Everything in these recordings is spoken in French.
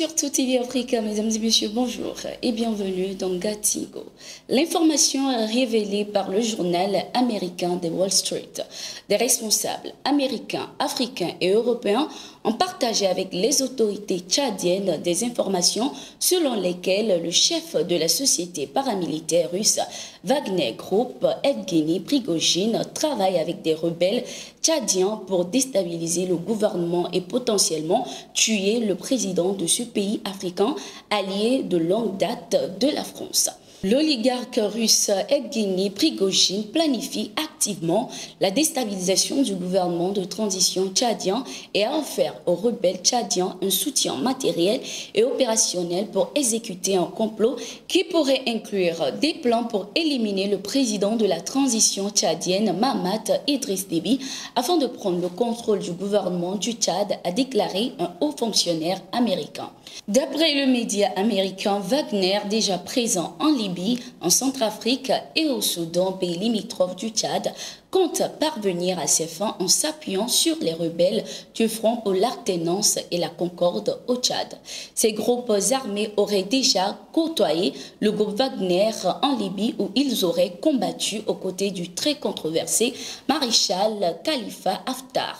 surtout TV Africa, mesdames et messieurs, bonjour et bienvenue dans Gatigo. L'information révélée par le journal américain The Wall Street. Des responsables américains, africains et européens ont partagé avec les autorités tchadiennes des informations selon lesquelles le chef de la société paramilitaire russe Wagner Group, Evgeny Prigojine, travaille avec des rebelles tchadiens pour déstabiliser le gouvernement et potentiellement tuer le président de ce pays africain allié de longue date de la France. L'oligarque russe Evgeny Prigojine planifie activement la déstabilisation du gouvernement de transition tchadien et a offert aux rebelles tchadiens un soutien matériel et opérationnel pour exécuter un complot qui pourrait inclure des plans pour éliminer le président de la transition tchadienne Mahamat Idriss Déby afin de prendre le contrôle du gouvernement du Tchad, a déclaré un haut fonctionnaire américain. D'après le média américain, Wagner, déjà présent en Libye, en Centrafrique et au Soudan, pays limitrophes du Tchad, compte parvenir à ses fins en s'appuyant sur les rebelles du Front pour l'Alternance et la Concorde au Tchad. Ces groupes armés auraient déjà côtoyé le groupe Wagner en Libye où ils auraient combattu aux côtés du très controversé maréchal Khalifa Haftar.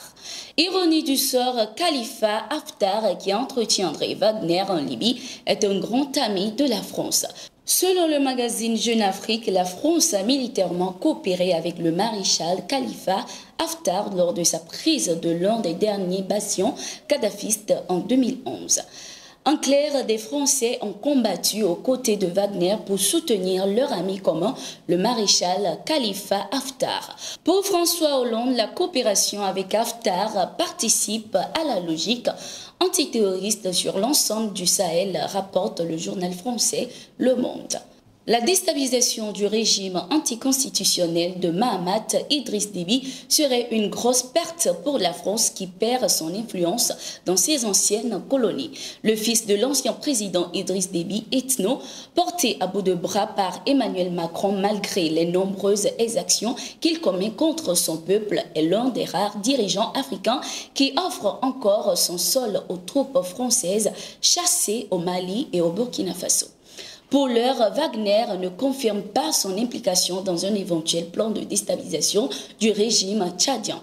Ironie du sort, Khalifa Haftar, qui entretiendrait Wagner en Libye, est un grand ami de la France. Selon le magazine Jeune Afrique, la France a militairement coopéré avec le maréchal Khalifa Haftar lors de sa prise de l'un des derniers bastions kadhafistes en 2011. En clair, des Français ont combattu aux côtés de Wagner pour soutenir leur ami commun, le maréchal Khalifa Haftar. Pour François Hollande, la coopération avec Haftar participe à la logique antiterroriste sur l'ensemble du Sahel, rapporte le journal français Le Monde. La déstabilisation du régime anticonstitutionnel de Mahamat Idriss Déby serait une grosse perte pour la France qui perd son influence dans ses anciennes colonies. Le fils de l'ancien président Idriss Déby, ethno, porté à bout de bras par Emmanuel Macron malgré les nombreuses exactions qu'il commet contre son peuple, est l'un des rares dirigeants africains qui offre encore son sol aux troupes françaises chassées au Mali et au Burkina Faso. Pour l'heure, Wagner ne confirme pas son implication dans un éventuel plan de déstabilisation du régime tchadien.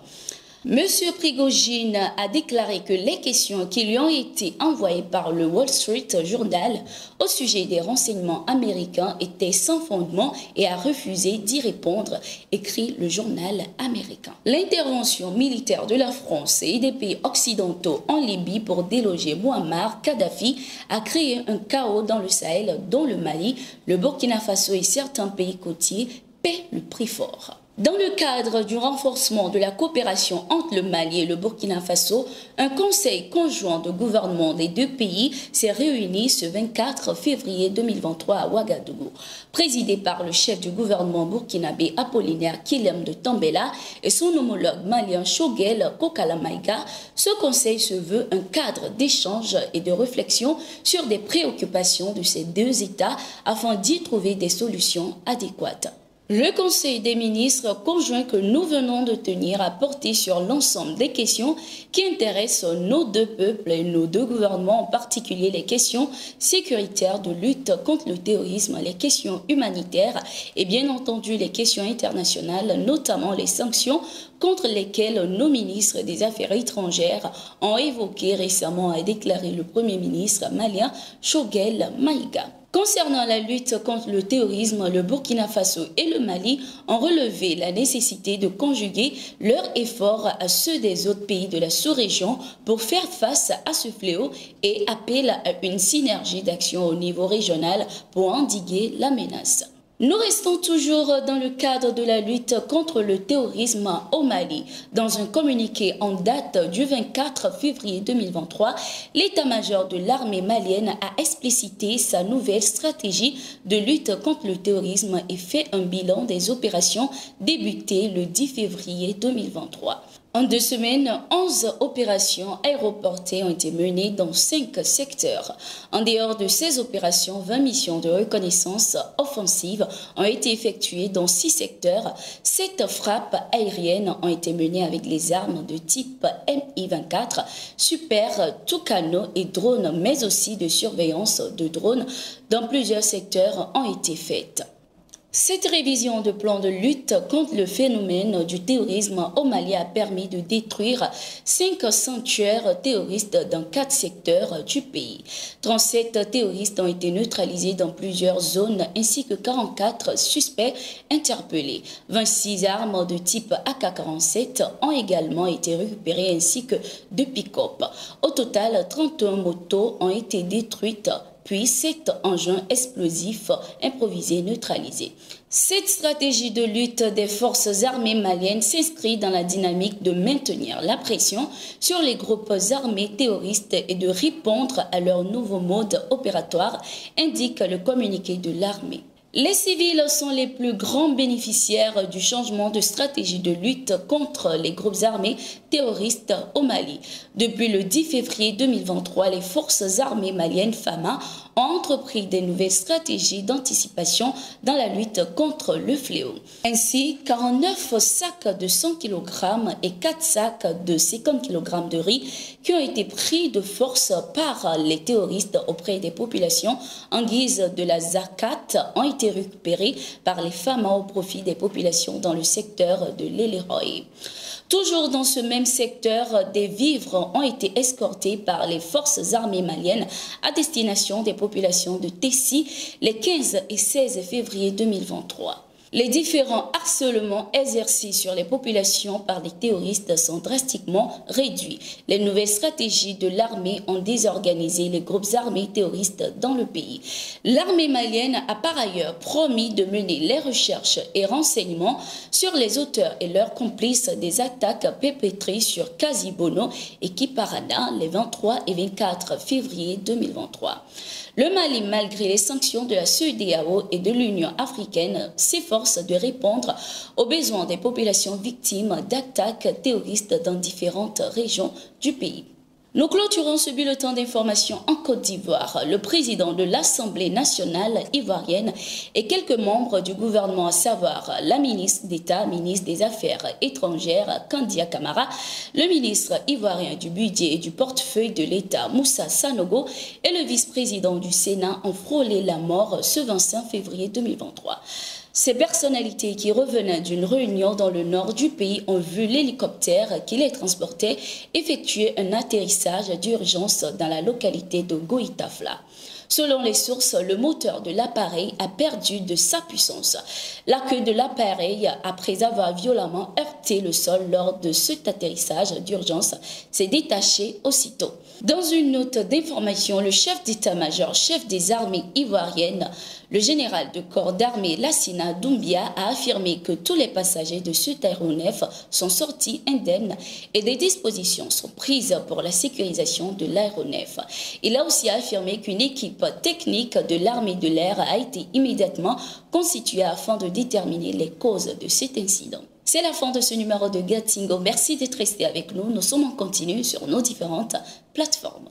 Monsieur Prigojine a déclaré que les questions qui lui ont été envoyées par le Wall Street Journal au sujet des renseignements américains étaient sans fondement et a refusé d'y répondre, écrit le journal américain. L'intervention militaire de la France et des pays occidentaux en Libye pour déloger Mouammar Kadhafi a créé un chaos dans le Sahel dont le Mali, le Burkina Faso et certains pays côtiers paient le prix fort. Dans le cadre du renforcement de la coopération entre le Mali et le Burkina Faso, un conseil conjoint de gouvernement des deux pays s'est réuni ce 24 février 2023 à Ouagadougou. Présidé par le chef du gouvernement burkinabé Apollinaire Kilem de Tambela et son homologue malien Choguel Kokala Maïga, ce conseil se veut un cadre d'échange et de réflexion sur des préoccupations de ces deux États afin d'y trouver des solutions adéquates. Le Conseil des ministres conjoint que nous venons de tenir a porté sur l'ensemble des questions qui intéressent nos deux peuples et nos deux gouvernements, en particulier les questions sécuritaires, de lutte contre le terrorisme, les questions humanitaires et bien entendu les questions internationales, notamment les sanctions contre lesquelles nos ministres des Affaires étrangères ont évoqué récemment, a déclaré le Premier ministre malien Choguel Maïga. Concernant la lutte contre le terrorisme, le Burkina Faso et le Mali ont relevé la nécessité de conjuguer leurs efforts à ceux des autres pays de la sous-région pour faire face à ce fléau et appellent à une synergie d'action au niveau régional pour endiguer la menace. Nous restons toujours dans le cadre de la lutte contre le terrorisme au Mali. Dans un communiqué en date du 24 février 2023, l'état-major de l'armée malienne a explicité sa nouvelle stratégie de lutte contre le terrorisme et fait un bilan des opérations débutées le 10 février 2023. En 2 semaines, 11 opérations aéroportées ont été menées dans 5 secteurs. En dehors de ces opérations, 20 missions de reconnaissance offensive ont été effectuées dans 6 secteurs. 7 frappes aériennes ont été menées avec les armes de type Mi-24, Super Tucano et drones, mais aussi de surveillance de drones dans plusieurs secteurs ont été faites. Cette révision de plan de lutte contre le phénomène du terrorisme au Mali a permis de détruire 5 sanctuaires terroristes dans 4 secteurs du pays. 37 terroristes ont été neutralisés dans plusieurs zones ainsi que 44 suspects interpellés. 26 armes de type AK-47 ont également été récupérées ainsi que 2 pick-up. Au total, 31 motos ont été détruites, puis 7 engins explosifs improvisés neutralisés. Cette stratégie de lutte des forces armées maliennes s'inscrit dans la dynamique de maintenir la pression sur les groupes armés terroristes et de répondre à leur nouveau mode opératoire, indique le communiqué de l'armée. Les civils sont les plus grands bénéficiaires du changement de stratégie de lutte contre les groupes armés terroristes au Mali. Depuis le 10 février 2023, les forces armées maliennes FAMA ont entrepris des nouvelles stratégies d'anticipation dans la lutte contre le fléau. Ainsi, 49 sacs de 100 kg et 4 sacs de 50 kg de riz qui ont été pris de force par les terroristes auprès des populations en guise de la zakat ont été récupérés par les FAMA au profit des populations dans le secteur de l'Eleroy. Toujours dans ce même secteur, des vivres ont été escortés par les forces armées maliennes à destination des populations de Tessie les 15 et 16 février 2023. Les différents harcèlements exercés sur les populations par les terroristes sont drastiquement réduits. Les nouvelles stratégies de l'armée ont désorganisé les groupes armés terroristes dans le pays. L'armée malienne a par ailleurs promis de mener les recherches et renseignements sur les auteurs et leurs complices des attaques perpétrées sur Kasibono et Kiparana les 23 et 24 février 2023. Le Mali, malgré les sanctions de la CEDEAO et de l'Union africaine, s'efforce de répondre aux besoins des populations victimes d'attaques terroristes dans différentes régions du pays. Nous clôturons ce bulletin d'information en Côte d'Ivoire. Le président de l'Assemblée nationale ivoirienne et quelques membres du gouvernement, à savoir la ministre d'État, ministre des Affaires étrangères, Kandia Camara, le ministre ivoirien du budget et du portefeuille de l'État, Moussa Sanogo, et le vice-président du Sénat ont frôlé la mort ce 25 février 2023. Ces personnalités qui revenaient d'une réunion dans le nord du pays ont vu l'hélicoptère qui les transportait effectuer un atterrissage d'urgence dans la localité de Goïtafla. Selon les sources, le moteur de l'appareil a perdu de sa puissance. La queue de l'appareil, après avoir violemment heurté le sol lors de cet atterrissage d'urgence, s'est détachée aussitôt. Dans une note d'information, le chef d'état-major, chef des armées ivoiriennes, le général de corps d'armée Lassina Doumbia a affirmé que tous les passagers de cet aéronef sont sortis indemnes et des dispositions sont prises pour la sécurisation de l'aéronef. Il a aussi affirmé qu'une équipe technique de l'armée de l'air a été immédiatement constituée afin de déterminer les causes de cet incident. C'est la fin de ce numéro de Gatingo. Merci d'être resté avec nous. Nous sommes en continu sur nos différentes plateformes.